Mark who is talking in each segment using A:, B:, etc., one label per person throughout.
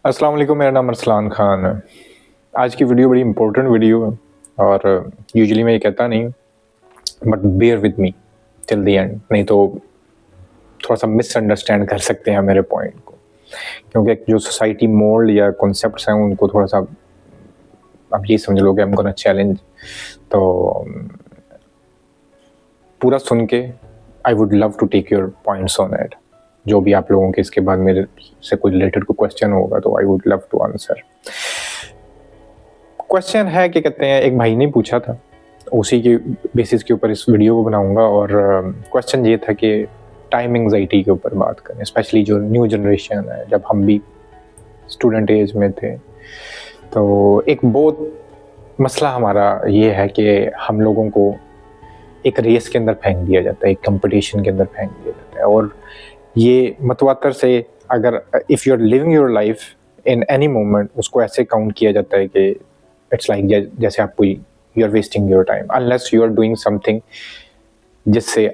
A: अस्सलाम वालेकुम, मेरा नाम अरसलान खान है। आज की वीडियो बड़ी इंपॉर्टेंट वीडियो है और यूजुअली मैं ये कहता नहीं, but bear with me till the end, नहीं तो थोड़ा-सा मिसअंडरस्टैंड कर सकते हैं मेरे पॉइंट को। क्योंकि जो सोसाइटी मोल्ड या कॉन्सेप्ट्स हैं उनको थोड़ा-सा आप ये समझ लो कि आई एम गोना चैलेंज। तो पूरा सुन के I would love to take your points on it. जो भी आप लोगों के इसके बाद मेरे से कोई रिलेटेड कोई क्वेश्चन होगा तो I would love to answer. Question है कि कहते हैं, एक भाई ने पूछा था, उसी के बेसिस के ऊपर इस वीडियो को बनाऊंगा। और क्वेश्चन ये था कि टाइम एंग्जाइटी के ऊपर बात करें, स्पेशली जो न्यू जनरेशन है। जब हम भी स्टूडेंट एज में थे तो एक बहुत मसला हमारा ये है कि हम लोगों को एक रेस के अंदर फेंक दिया जाता है, एक कंपटीशन के अंदर फेंक दिया जाता है। और ये मतवातर से अगर if you are living your life in any moment, उसको ऐसे काउंट किया जाता है कि इट्स लाइक जैसे आप कोई you are wasting your time unless you are doing something जिससे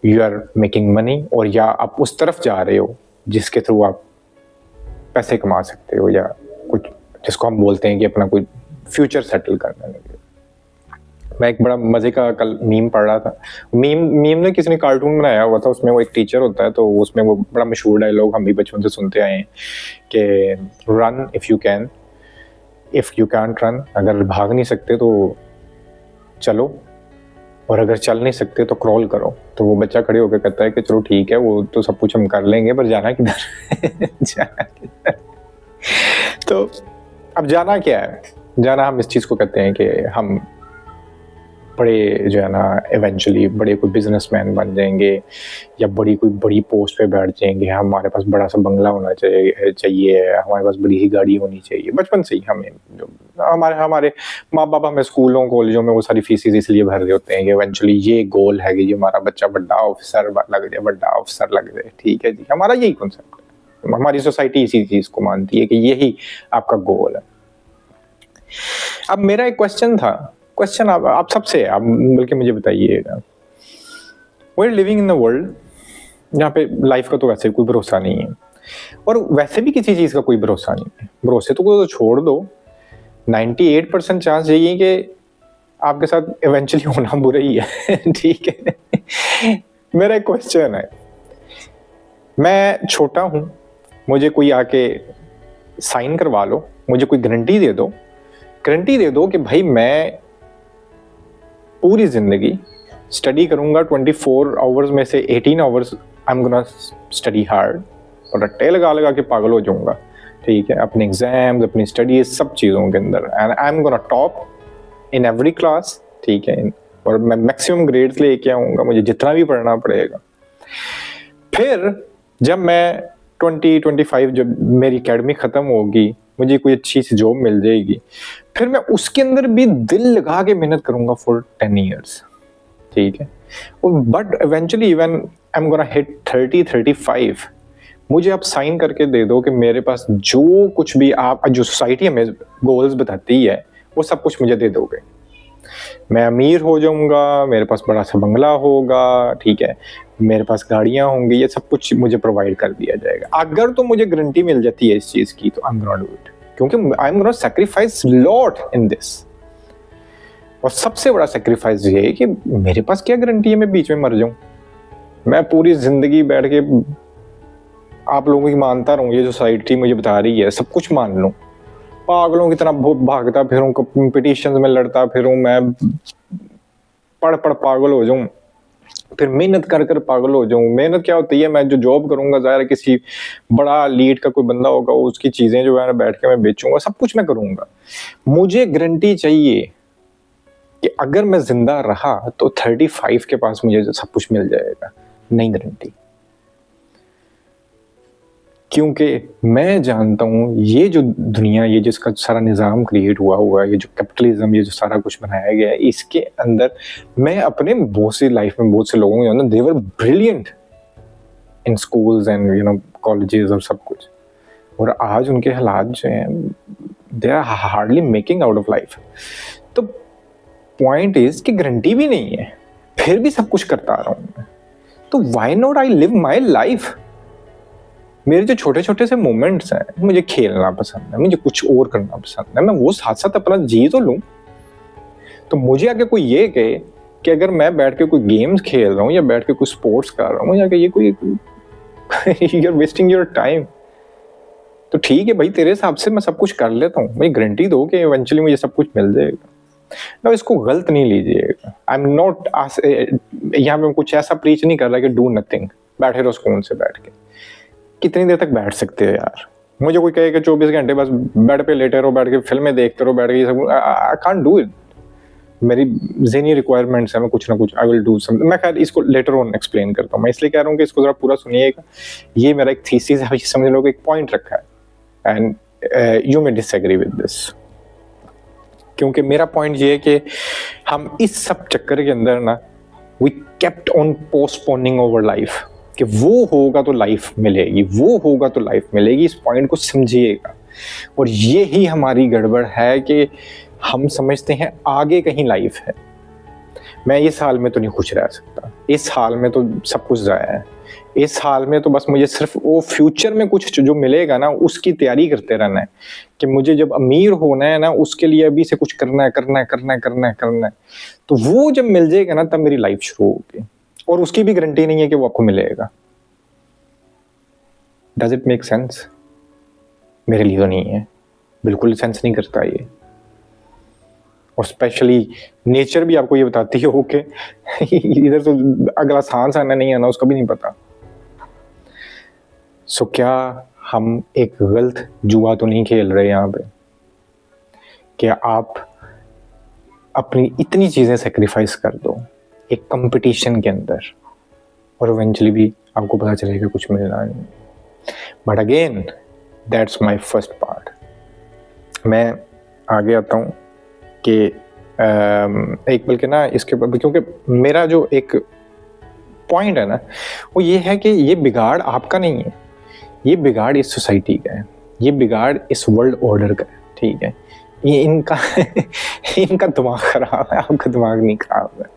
A: यू आर मेकिंग मनी, और या आप उस तरफ जा रहे हो जिसके थ्रू आप पैसे कमा सकते हो, या कुछ जिसको हम बोलते हैं कि अपना कोई फ्यूचर सेटल करने लगे। मैं एक बड़ा मजे का कल मीम पढ़ रहा था। मीम ने किसी ने कार्टून बनाया हुआ था, उसमें वो एक टीचर होता है, तो उसमें वो बड़ा मशहूर डायलॉग हम भी बचपन से सुनते आए हैं कि run if you can, if you can't run, अगर भाग नहीं सकते तो चलो, और अगर चल नहीं सकते तो क्रॉल करो। तो वो बच्चा खड़े होकर कहता है कि चलो ठीक है, वो तो सब कुछ हम कर लेंगे, पर जाना किधर जाना किधर। तो अब जाना क्या है? जाना हम इस चीज़ को कहते हैं कि हम बड़े जो है ना इवेंचुअली बड़े कोई बिजनेसमैन बन जाएंगे, या बड़ी पोस्ट पे बैठ जाएंगे। हमारे पास बड़ा सा बंगला होना चाहिए, हमारे पास बड़ी ही गाड़ी होनी चाहिए। बचपन से ही हमें जो हमारे माँ बाप हमें स्कूलों कॉलेजों में वो सारी फीसेस इसलिए भर रहे होते हैं कि इवेंचुअली ये गोल है कि हमारा बच्चा बड़ा ऑफिसर लग जाए। ठीक है जी, हमारा यही कॉन्सेप्ट है। हमारी सोसाइटी इसी चीज़ को मानती है कि यही आपका गोल है। अब मेरा एक क्वेश्चन आप सबसे है, आप बल्कि मुझे बताइएगा, we are living in the world जहाँ पे लाइफ का तो वैसे कोई भरोसा नहीं है, और वैसे भी किसी चीज़ का कोई भरोसा नहीं है। भरोसे तो छोड़ दो, 98% चांस यही है कि आपके साथ इवेंचुअली होना बुरा ही है। ठीक है। मेरा एक क्वेश्चन है, मैं छोटा हूँ, मुझे कोई आके साइन करवा लो, मुझे कोई गारंटी दे दो कि भाई मैं पूरी जिंदगी स्टडी करूंगा, 24 आवर्स में से 18 hours I am gonna study hard, और रट्टे लगा के पागल हो जाऊंगा। ठीक है, अपने एग्जाम्स, अपनी स्टडीज, सब चीज़ों के अंदर, and I am gonna top in every class. ठीक है, और मैं मैक्सिमम ग्रेड्स लेके आऊँगा, मुझे जितना भी पढ़ना पड़ेगा। फिर जब मैं 25 जब मेरी एकेडमी ख़त्म होगी, मुझे कोई अच्छी सी जॉब मिल जाएगी, फिर मैं उसके अंदर भी दिल लगा के मेहनत करूंगा फॉर 10 ईयर्स। ठीक है, but eventually when I am gonna hit 30-35, मुझे आप साइन करके दे दो कि मेरे पास जो कुछ भी आप जो सोसाइटी हमें गोल्स बताती है वो सब कुछ मुझे दे दोगे। मैं अमीर हो जाऊंगा, मेरे पास बड़ा सा बंगला होगा, ठीक है, मेरे पास गाड़ियां होंगी, ये सब कुछ मुझे प्रोवाइड कर दिया जाएगा। अगर तो मुझे गारंटी मिल जाती है इस चीज की, तो I am gonna do it, क्योंकि I am gonna sacrifice lot in this. और सबसे बड़ा सैक्रिफाइस ये है कि मेरे पास क्या गारंटी है मैं बीच में मर जाऊं। मैं पूरी जिंदगी बैठ के आप लोगों की मानता रहूं, ये जो सोसाइटी मुझे बता रही है सब कुछ मान लूं, पागलों की तरह भागता फिरूं, कंपटीशन में लड़ता फिरूं, मैं पढ़ पागल हो जाऊं, फिर मेहनत कर पागल हो जाऊं। मेहनत क्या होती है, मैं जो जॉब करूंगा, ज़ाहिर है किसी बड़ा लीड का कोई बंदा होगा, उसकी चीज़ें जो है बैठ के मैं बेचूंगा, सब कुछ मैं करूंगा। मुझे गारंटी चाहिए कि अगर मैं जिंदा रहा तो 35 के पास मुझे सब कुछ मिल जाएगा। नहीं गारंटी, क्योंकि मैं जानता हूँ ये जो दुनिया, ये जिसका सारा निज़ाम क्रिएट हुआ है, ये जो कैपिटलिज्म, ये जो सारा कुछ बनाया गया है, इसके अंदर मैं अपने बहुत सी लाइफ में बहुत से लोगों के अंदर, they were brilliant in schools and you know colleges और सब कुछ, और आज उनके हालात जो हैं they are hardly making out of life. तो पॉइंट इज कि गारंटी भी नहीं है, फिर भी सब कुछ करता आ रहा हूँ मैं, तो why not I live my life. मेरे जो छोटे छोटे से मोमेंट्स हैं, मुझे खेलना पसंद है, मुझे कुछ और करना पसंद है, मैं वो साथ साथ अपना जी तो लूँ। तो मुझे आगे कोई ये कहे कि अगर मैं बैठ के कोई गेम्स खेल रहा हूँ या बैठ के कोई स्पोर्ट्स कर रहा हूँ या कि ये कोई you are wasting your time, तो ठीक है भाई, तेरे हिसाब से मैं सब कुछ कर लेता हूँ, मुझे गारंटी दो कि इवेंचुअली मुझे सब कुछ मिल जाएगा ना। इसको गलत नहीं लीजिएगा। आई एम नॉट, यहाँ पे कुछ ऐसा प्रीच नहीं कर रहा कि डू नथिंग, बैठे रहो सुकून से बैठ के। कितनी देर तक बैठ सकते हो यार? मुझे कोई कहे कि 24 घंटे बस बेड पे लेटे रहो, बैठ के फिल्में देखते रहो, बैठ के ये सब, आई कांट डू इट। मेरी ज़हनी रिक्वायरमेंट्स है, मैं कुछ ना कुछ आई विल डू समथिंग। मैं खैर इसको लेटर ऑन एक्सप्लेन करता हूँ। मैं इसलिए कह रहा हूँ कि इसको जरा पूरा सुनिएगा। ये मेरा एक थीसिस है, समझ लो कि एक पॉइंट रखा है, and you may disagree with this. क्योंकि मेरा पॉइंट ये है कि हम इस सब चक्कर के अंदर ना, we kept on postponing over life, कि वो होगा तो लाइफ मिलेगी, वो होगा तो लाइफ मिलेगी। इस पॉइंट को समझिएगा। और ये ही हमारी गड़बड़ है कि हम समझते हैं आगे कहीं लाइफ है। मैं इस हाल में तो नहीं खुश रह सकता, इस हाल में तो सब कुछ ज़ाया है, इस हाल में तो बस मुझे सिर्फ वो फ्यूचर में कुछ जो मिलेगा ना उसकी तैयारी करते रहना है, कि मुझे जब अमीर होना है ना उसके लिए अभी से कुछ करना है, करना है, करना है, करना है, करना है। तो वो जब मिल जाएगा ना तब मेरी लाइफ शुरू होगी, और उसकी भी गारंटी नहीं है कि वो आपको मिलेगा। Does it make sense? मेरे लिए तो नहीं है, बिल्कुल सेंस नहीं करता ये। और स्पेशली नेचर भी आपको ये बताती हो कि इधर तो अगला सांस आना नहीं आना उसका भी नहीं पता। सो क्या हम एक गलत जुआ तो नहीं खेल रहे यहाँ पे? क्या आप अपनी इतनी चीज़ें सेक्रीफाइस कर दो एक कंपटीशन के अंदर, और इवेंचुअली भी आपको पता चलेगा कुछ मिलना नहीं। But again that's my first part. मैं आगे आता हूँ कि एक बल्कि ना इसके ऊपर, क्योंकि मेरा जो एक पॉइंट है ना वो ये है कि ये बिगाड़ आपका नहीं है, ये बिगाड़ इस सोसाइटी का है, ये बिगाड़ इस वर्ल्ड ऑर्डर का है। ठीक है, ये इनका इनका दिमाग खराब है, आपका दिमाग नहीं खराब है।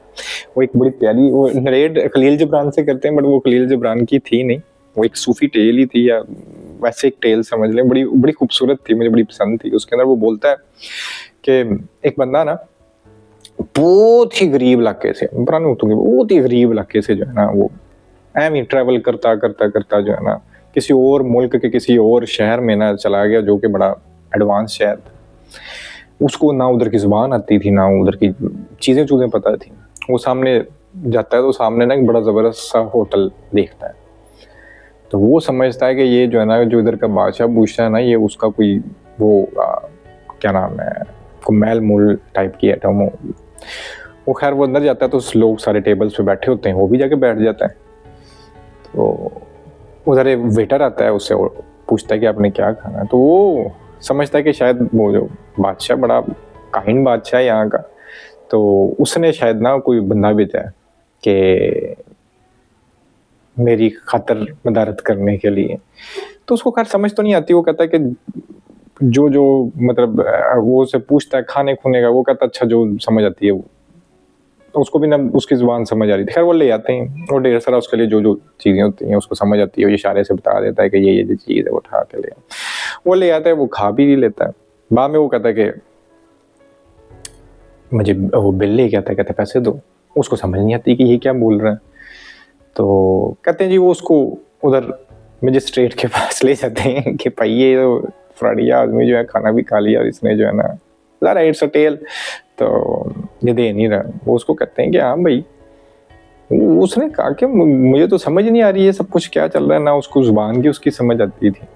A: वो एक बड़ी प्यारी वो नरेट खलील जिब्रान से करते हैं, बट वो खलील जिब्रान की थी नहीं, वो एक सूफी टेल ही थी, या वैसे एक टेल समझ लें। बड़ी बड़ी खूबसूरत थी, मुझे बड़ी पसंद थी। उसके अंदर वो बोलता है कि एक बंदा ना बहुत ही गरीब इलाके से, पुराने उठूंगे, बहुत ही गरीब इलाके से जो है ना वो एम ही ट्रैवल करता करता करता जो है ना किसी और मुल्क के किसी और शहर में ना चला गया, जो कि बड़ा एडवांस शहर था। उसको ना उधर की जुबान आती थी, ना उधर की चीज़ें पता थी। वो सामने जाता है तो सामने ना एक बड़ा ज़बरदस्त सा होटल देखता है, तो वो समझता है कि ये जो है ना, जो इधर का बादशाह पूछता है ना, ये उसका कोई वो क्या नाम है, कोई मैल मूल टाइप की आइटम हो। वो खैर वो अंदर जाता है तो लोग सारे टेबल्स पे बैठे होते हैं, वो भी जाके बैठ जाता है। तो उधर एक वेटर आता है, उससे पूछता है कि आपने क्या खाना है। तो वो समझता है कि शायद वो जो बादशाह बड़ा काइंड बादशाह है यहाँ का, तो उसने शायद ना कोई बंदा भेजा है कि मेरी खातर मदारत करने के लिए। तो उसको खैर समझ तो नहीं आती। वो कहता है कि जो मतलब वो उसे पूछता है खाने खुने का, वो कहता अच्छा जो समझ आती है वो। तो उसको भी ना उसकी जुबान समझ आ रही थी। खैर वो ले आते हैं, वो ढेर सारा उसके लिए जो चीज़ें होती हैं उसको समझ आती है, वो इशारे से बता देता है कि ये चीज़ है, वो उठा के ले वो ले आता है, वो खा भी लेता है। बाद में वो कहता है कि मुझे वो बिल ले के आता है, कहता है पैसे दो। उसको समझ नहीं आती कि ये क्या बोल रहा है। तो कहते हैं जी वो उसको उधर मजिस्ट्रेट के पास ले जाते हैं कि भाई ये तो फ्रॉडिया आदमी जो है खाना भी खा लिया और इसने जो है ना ज़रा इट्स अ टेल, तो ये दे नहीं रहा। वो उसको कहते हैं कि हाँ भाई, उसने कहा कि मुझे तो समझ नहीं आ रही है सब कुछ क्या चल रहा है, ना उसको जुबान की उसकी समझ आती थी।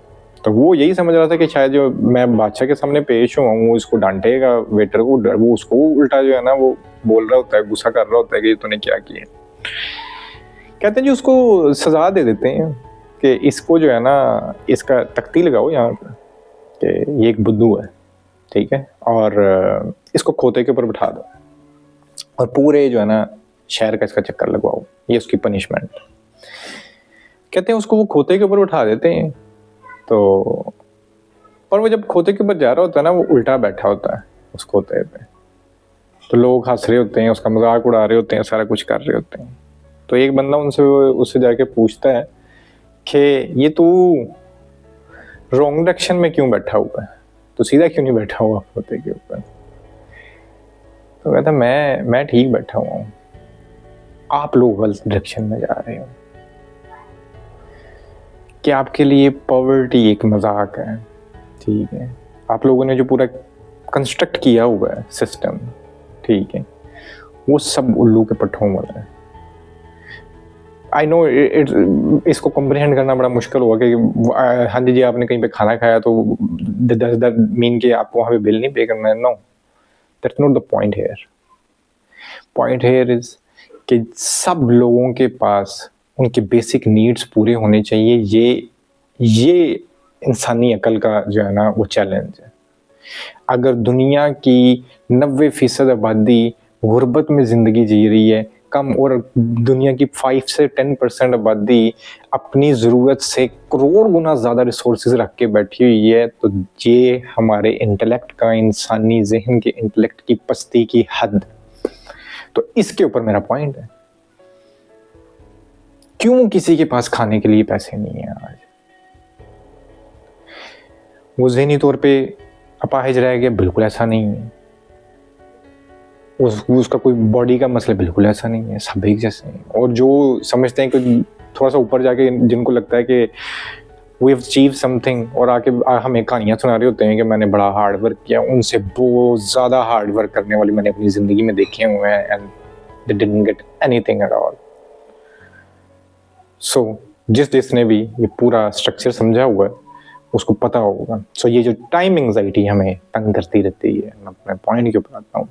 A: तो वो यही समझ रहा था कि शायद जो मैं बादशाह के सामने पेश हुआ हूँ, उसको डांटेगा वेटर को, वो उसको उल्टा जो है ना वो बोल रहा होता है, गुस्सा कर रहा होता है कि तूने क्या किया। कहते हैं जी उसको सजा दे देते हैं कि इसको जो है ना इसका तख्ती लगाओ यहाँ पर कि ये एक बुद्धू है, ठीक है, और इसको खोते के ऊपर बिठा दो और पूरे जो है ना शहर का इसका चक्कर लगवाओ, ये उसकी पनिशमेंट। कहते हैं उसको वो खोते के ऊपर बिठा देते हैं। तो और वो जब खोते के ऊपर जा रहा होता है ना, वो उल्टा बैठा होता है उस खोते पे। तो लोग हंस रहे होते हैं, उसका मजाक उड़ा रहे होते हैं, सारा कुछ कर रहे होते हैं। तो एक बंदा उससे जाके पूछता है कि ये तू रॉन्ग डायरेक्शन में क्यों बैठा हुआ है, तो सीधा क्यों नहीं बैठा हुआ पोते के ऊपर? तो कहता मैं ठीक बैठा हुआ हूँ, आप लोग गलत डायरेक्शन में जा रहे हो। कि आपके लिए पॉवर्टी एक मजाक है, ठीक है, आप लोगों ने जो पूरा कंस्ट्रक्ट किया हुआ है सिस्टम, ठीक है, वो सब उल्लू के पट्टों वाला है। आई नो इसको कॉम्प्रिहेंड करना बड़ा मुश्किल होगा कि हाँ जी आपने कहीं पे खाना खाया तो डज दैट मीन कि आपको वहाँ पे बिल नहीं पे करना है? No, that's not the point here. Point here is कि सब लोगों के पास उनके बेसिक नीड्स पूरे होने चाहिए। ये इंसानी अकल का जो है ना वो चैलेंज है। अगर दुनिया की 90% आबादी गुर्बत में ज़िंदगी जी रही है कम, और दुनिया की 5 से 10% आबादी अपनी ज़रूरत से करोड़ गुना ज़्यादा रिसोर्सेज रख के बैठी हुई है, तो ये हमारे इंटेलेक्ट का, इंसानी जहन के इंटेलेक्ट की पस्ती की हद। तो इसके ऊपर मेरा पॉइंट है, क्यों किसी के पास खाने के लिए पैसे नहीं है आज? वो ज़हनी तौर पे अपाहिज रह गया? बिल्कुल ऐसा नहीं है। उसका कोई बॉडी का मसला? बिल्कुल ऐसा नहीं है, सब एक जैसे हैं। और जो समझते हैं कि थोड़ा सा ऊपर जाके जिनको लगता है कि वी हैव अचीव्ड समथिंग और आके हमें कहानियाँ सुना रहे होते हैं कि मैंने बड़ा हार्ड वर्क किया, उनसे बहुत ज़्यादा हार्ड वर्क करने वाले मैंने अपनी ज़िंदगी में देखे हुए हैं, and they didn't get anything at all. So जिसने भी ये पूरा स्ट्रक्चर समझा हुआ है उसको पता होगा। सो ये जो टाइम एंग्जाइटी हमें तंग करती रहती है, मैं अपने पॉइंट के ऊपर आता हूँ,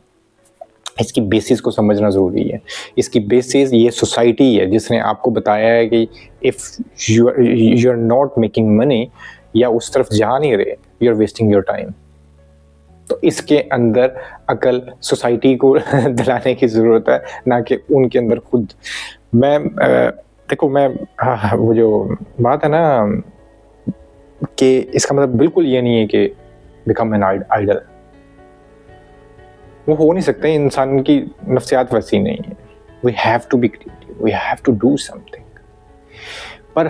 A: इसकी बेसिस को समझना ज़रूरी है। इसकी बेसिस ये सोसाइटी है जिसने आपको बताया है कि if you are not making money या उस तरफ जा नहीं रहे, you are wasting your time. तो इसके अंदर अकल सोसाइटी को दिलाने की ज़रूरत है, ना कि उनके अंदर खुद। देखो वो जो बात है ना कि इसका मतलब बिल्कुल ये नहीं है कि बिकम एन आइडल, वो हो नहीं सकते। इंसान की नफ्सियात वैसी नहीं है। We have to be creative, we have to do something. पर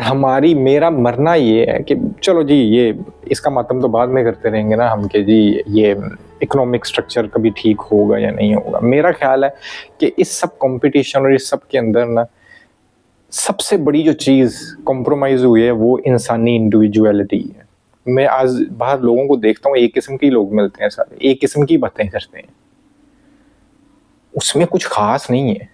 A: मेरा मरना ये है कि चलो जी ये इसका मातम तो बाद में करते रहेंगे ना हम, कि जी ये इकोनॉमिक स्ट्रक्चर कभी ठीक होगा या नहीं होगा। मेरा ख्याल है कि इस सब कंपटीशन और इस सब के अंदर ना सबसे बड़ी जो चीज़ कॉम्प्रोमाइज़ हुई है वो इंसानी इंडिविजुअलिटी है। मैं आज बाहर लोगों को देखता हूँ, एक किस्म के लोग मिलते हैं, सारे एक किस्म की बातें करते हैं, उसमें कुछ खास नहीं है।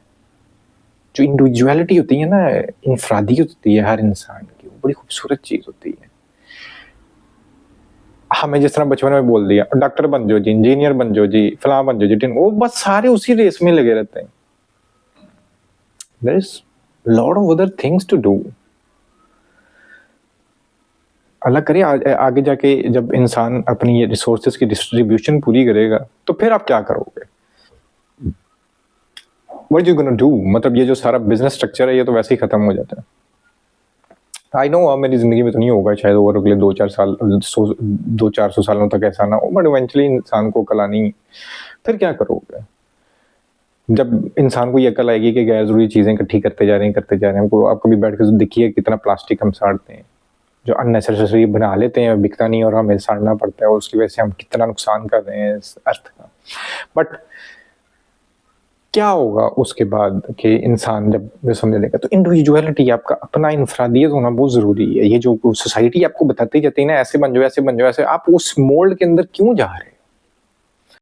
A: जो इंडिविजुअलिटी होती है ना, इंफरादियत होती है हर इंसान की, वो बड़ी खूबसूरत चीज़ होती है। हमें जिस तरह बचपन में बोल दिया डॉक्टर बन जाओ जी, इंजीनियर बन जाओ जी, फलां बन जाओ जी, वो बस सारे उसी रेस में लगे रहते हैं। There is lot of other things to do. अल्लाह करे आगे जाके जब इंसान अपनी ये रिसोर्सेज की डिस्ट्रीब्यूशन पूरी करेगा तो फिर आप क्या करोगे? What you gonna do? मतलब ये जो सारा बिजनेस स्ट्रक्चर है ये तो वैसे ही खत्म हो जाता है। आई नो अब मेरी जिंदगी में तो नहीं होगा शायद, और अगले 200-400 सालों तक ऐसा ना हो, बट इवेंचुअली इंसान को अकल आनी, फिर क्या करोगे? जब इंसान को ये अकल आएगी कि गैर जरूरी चीज़ें इकट्ठी करते जा रहे हैं, हमको आप कभी बैठ कर देखिए कितना प्लास्टिक हम साड़ते हैं, जो अननेसेसरी बना लेते हैं, बिकता नहीं और हमें साड़ना पड़ता है, और उसकी वजह से हम कितना नुकसान कर रहे हैं इस अर्थ का। बट क्या होगा उसके बाद कि इंसान जब समझ लेगा? तो इंडिविजुअलिटी, आपका अपना इंफरादियत होना बहुत ज़रूरी है। ये जो सोसाइटी आपको बताती जाती है ना, ऐसे बन जाओ, ऐसे बन जाओ, ऐसे, आप उस मोल्ड के अंदर क्यों जा रहे हैं?